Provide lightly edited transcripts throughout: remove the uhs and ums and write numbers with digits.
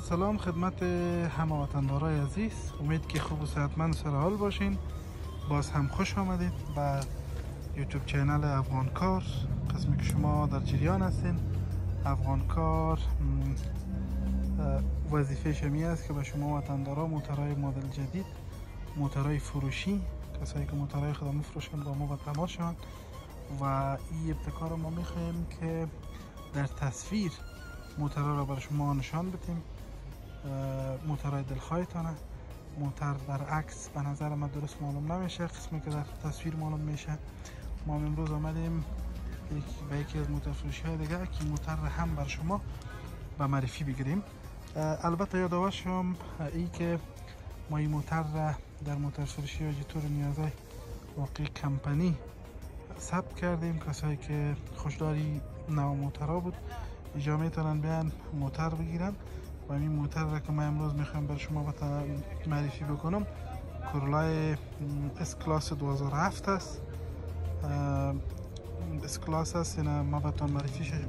سلام خدمت همه وطندارای عزیز، امید که خوب و صحتمند سر حال باشین. باز هم خوش آمدید به یوتیوب چینل افغان کار. قسمی که شما در جریان هستین، افغان کار وظیفه شمی است که به شما وطندارا موترهای مدل جدید، موترهای فروشی، کسایی که موترهای خود میفروشن با ما به تماس شوند و این ابتکار ما میخوایم که در تصویر موترها را بر شما نشان بدیم. موترهای دلخواهتانه، موتر در عکس به نظر من درست معلوم نمیشه، قسمی که در تصویر معلوم میشه. ما امروز آمدیم به یکی از موتر فروشی های دیگه که موتر را هم بر شما به معرفی بگیریم. البته یادآور شم ای که ما این موتر را در موتر فروشی های جیتور نیازه واقعی کمپانی ثبت کردیم. کسایی که خوشداری نو موترها بود اینجا میتونن بیان موتر بگیرن و این موتر را که من امروز میخوام بر شما معرفی بکنم کورولای اس کلاس 2007 است. اس کلاس است، اینا ما بهتون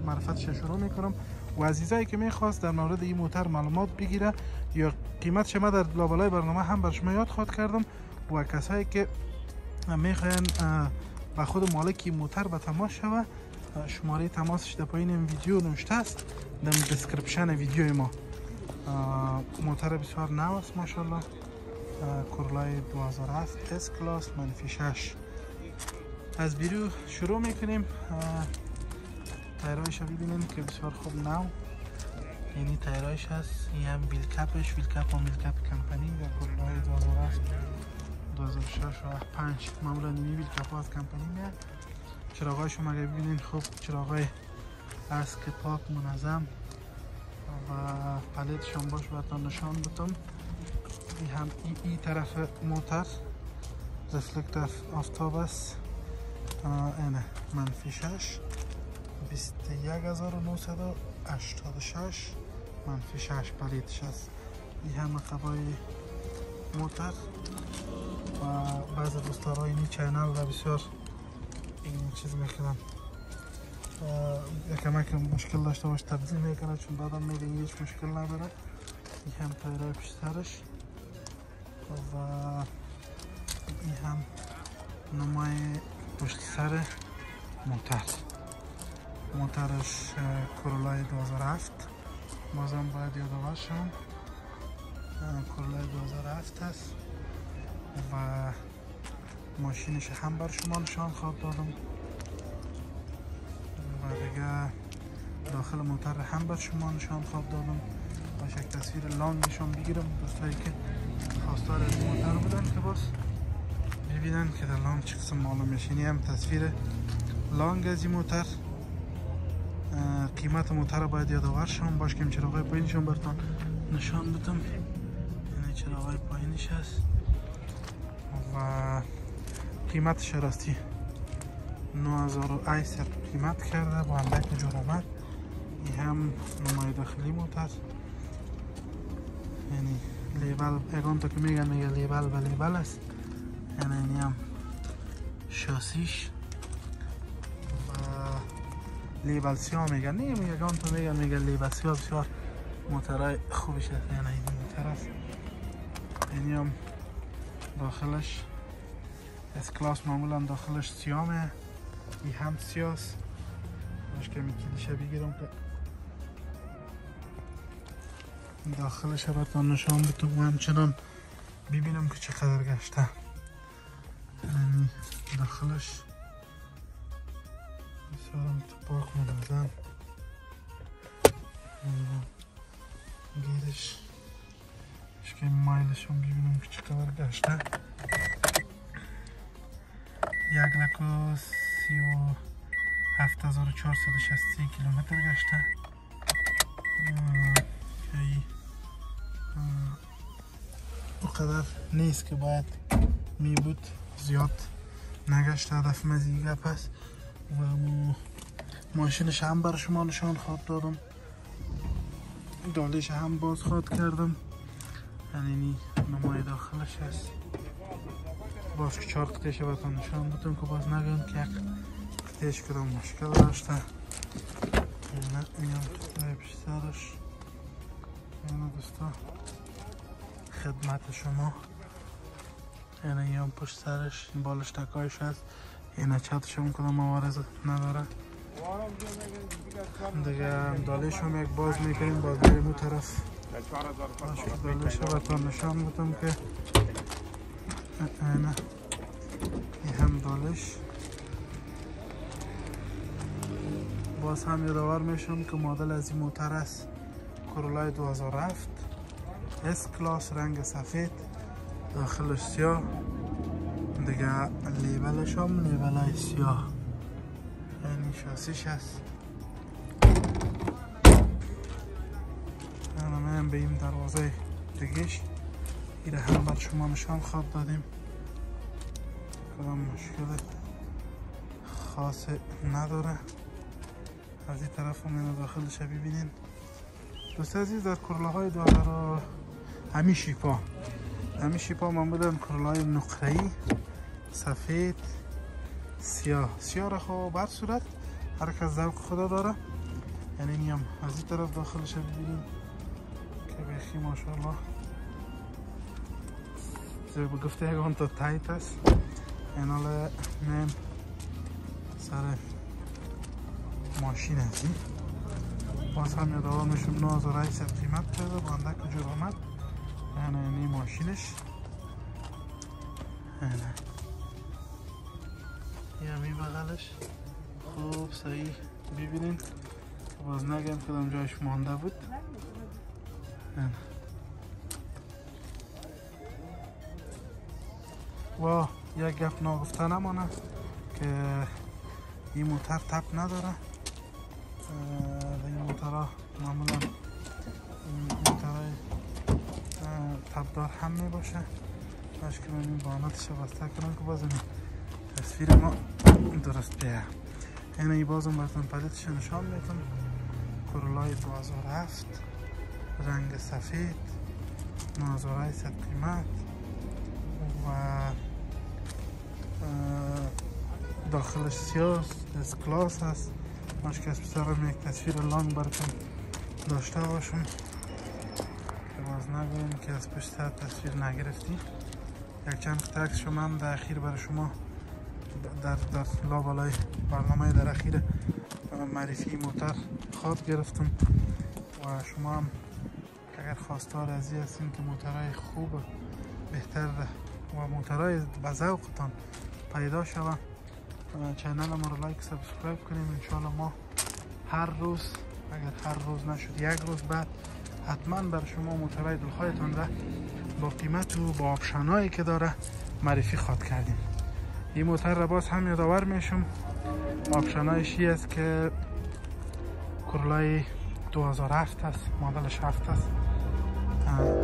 معرفتش شروع میکنم و عزیزایی که میخواست در مورد این موتر معلومات بگیره یا قیمتش ما در لابلای برنامه هم بر شما یاد خواهد کردم و کسایی که میخواین با خود مالک موتر به تماس شوه، شماره تماسش در پایین این ویدیو نوشته است در دسکریپشن ویدیو ما. موتر بسیار نو است ماشاءالله، کورولای 2007 اس کلاس منفی 6. از بیرو شروع میکنیم. تایرهایش رو ببینیم که بسیار خوب نو، یعنی تایرهایش هست. این هم ویل کپش، ویل کپ و میل کپ کمپانی در کورولای 2007 2006 و 5 معمولا این ویل کپ ها از کمپانی میاد. چراغایش رو مگه ببینین خوب، چراغای است که پاک منظم و پلیتش هم باش براتون نشان بدم. این هم ای طرف موتر رفلکتر آفتاب است، اینه منفی 6 21986 منفی 6 پلیتش است. این هم قبای موتر و بعض دوستارای این چینل و بسیار این چیز میکنم یکمک مشکل داشته باش تبدیل میکنه، چون بعدا میگه هیچ مشکل نداره. این هم تایرهای پشت سرش و این هم نمای پشت سر موترش کورولای 2007. بازم باید یادآور شم کورولای 2007 است و ماشینش هم بر شما نشان خواهد دادم و دیگه داخل موتر هم بر شما نشان خواهد دادم و یک تصویر لانگ نشان بگیرم. دوستایی که خواستار از موتر بودن که باز ببینن که در لانگ چه قسم معلوم میشه. این هم تصویر لانگ از این موتر. قیمت موتر رو باید یادآور شم باش که چراغای پایینشون براتون نشان بدم. یعنی چراغای پایینش هست و قیمتش راستی 9000 قیمت کرده با اندک جور آمد. این هم نمای داخلی موتر، یعنی لیبل اگان تا که میگن میگه لیبل و لیبل است، یعنی این هم شاسیش و لیبل سیاه میگن، نه میگه اگان تا میگن میگه لیبل سیاه. بسیار موترهای خوبش است، یعنی این موتر است. یعنی هم داخلش اس کلاس معمولا داخلش سیامه، این هم سیاست. باش که میکیلیشه بگیرم که داخلش براتون نشان بدم و همچنان ببینم که چقدر گشته. یعنی داخلش بسیارم پاک منظم، گیرش که مایلش هم ببینم که چقدر گشته. 1,37,463 کیلومتر گشته. اونقدر نیست که باید می بود، زیاد نگشته. هدف مزیگه پس و ماشینش هم بر شما نشان خواهد دادم، دالیش هم باز خواهد کردم. یعنی نمای داخلش هست باز که 4 قطعش بهتون نشان بدم که باز نگم که یک قطعش کدام مشکل داشته. این هم قطعه پیش سرش، این دوستا خدمت شما. این هم پشت سرش، این بالش تکایش هست، این چتش هم کدام موارز نداره دیگه. دالش هم یک باز میکنیم، باز بریم اون طرف. دالش رو بهتون نشان بدم که این هم دالش. باز هم یادآور میشم که مدل از این موتر است کرولای 2007 اس کلاس، رنگ سفید، داخلش سیاه دیگه. لیبلش هم لیبلای سیاه، یعنی شاسیش هست. هم به این دروازه دیگهش ایره هم بر شما نشان خواب دادیم، کدام مشکل خاص نداره. از این طرف هم اینو داخلش ببینین دوست عزیز. در کرله های داره همین شیپا معمولا کرله های نقره‌ای سفید سیاه را خواه بر صورت هر کس ذوق خدا داره. یعنی این هم از این طرف داخلش ببینین که بخی ماشاءالله زیر بگفته یکان تا تایت است. این حالا من سر ماشین هستیم. باز هم یادآور میشم 9800 قیمت کرده با اندک جور آمد. یعنی این ماشینش یه همی بغلش خوب صحیح ببینین، باز نگم کدام جایش مانده بود. و یک گفت ناگفته نمانه که این موتر تپ نداره. این موترها معمولا موترهای تپدار هم می باشه. باش که من این باناتش بسته کنم که باز این تصویر ما درست بیه. این بازم براتون پلیتش نشان میتون. کرولای 2007 رنگ سفید، 9800 قیمت و داخلش سیاه اس کلاس هست. باش که از بسرم یک تصویر لانگ براتون داشته باشم که باز نگویم که از پشت تصویر نگرفتیم. یک چند تکس شما هم در اخیر برای شما در لابلای برنامه در اخیر معرفی موتر خواب گرفتم و شما هم اگر خواستار از این هستین که موترهای خوب بهتر و موترهای به ذوقتان پیدا شود، چینل ما رو لایک سابسکرایب کنیم. انشاءالله ما هر روز، اگر هر روز نشد یک روز بعد، حتما برای شما موترهای دلخواهتان را با قیمت و با آپشنایی که داره معرفی خواد کردیم. این موتر را باز هم یادآور میشم، آپشنایش این است که کرولای 2007 است، مدلش 7 است،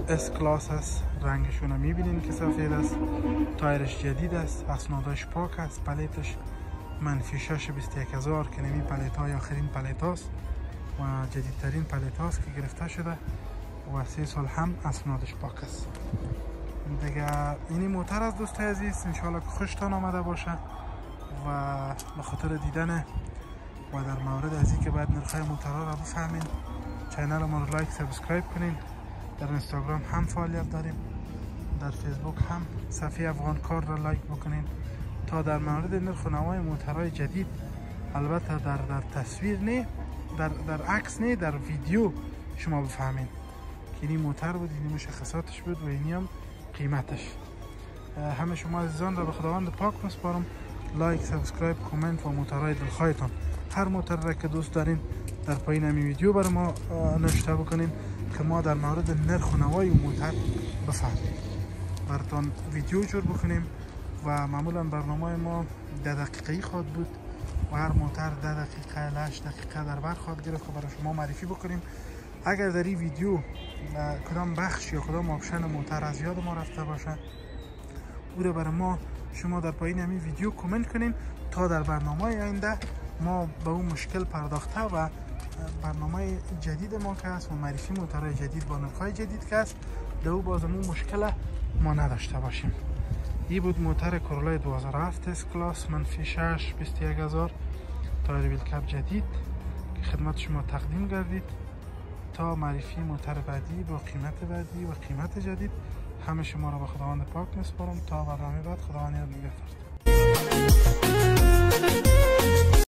اس کلاس است. رنگشون رو میبینین که سفید است. تایرش جدید است، اسنادش پاک است. پلیتش منفی 6 21000 که نمی پلیت های آخرین پلیت هاست و جدیدترین پلیت هاست که گرفته شده و 3 سال هم اسنادش پاک است دیگه. اینی موتر از دوست عزیز انشاءالله که خوشتان آمده باشه و به خاطر دیدن و در مورد از این که باید نرخ‌های موترها را بفهمین، چینل ما رو لایک سابسکرایب کنین. در اینستاگرام هم فعالیت داریم، در فیسبوک هم صفحه افغان کار را لایک بکنین تا در مورد نرخ و نمای موترهای جدید، البته در تصویر نه، در عکس نه، در ویدیو شما بفهمین که این موتر بود، این مشخصاتش بود و اینی هم قیمتش. همه شما عزیزان را به خداوند پاک میسپارم. لایک، سابسکرایب، کامنت و موترهای دلخواهتان، هر موتر را که دوست دارین در پایین همین ویدیو برای ما نوشته بکنین که ما در مورد نرخ و نوای موتر بفهمیم، براتون ویدیو جور بکنیم. و معمولا برنامه ما 10 دقیقه‌ای خواد بود و هر موتر 10 دقیقه 8 دقیقه در بر خواد گرفت که برای شما معرفی بکنیم. اگر در این ویدیو کدام بخش یا کدام آپشن موتر از یاد ما رفته باشه، او رو برای ما شما در پایین همین ویدیو کامنت کنین تا در برنامه آینده ما به اون مشکل پرداخته و برنامه جدید ما که هست و معرفی موترهای جدید با نرخ‌های جدید که هست، در او بازمون مشکل ما نداشته باشیم. این بود موتر کورولای 2007 اس کلاس منفی 6 21000 تایر ویل کپ جدید که خدمت شما تقدیم گردید. تا معرفی موتر بعدی با قیمت بعدی و قیمت جدید همه شما را به خداوند پاک میسپارم. تا برنامه بعد، خداوند یاد نگهدار.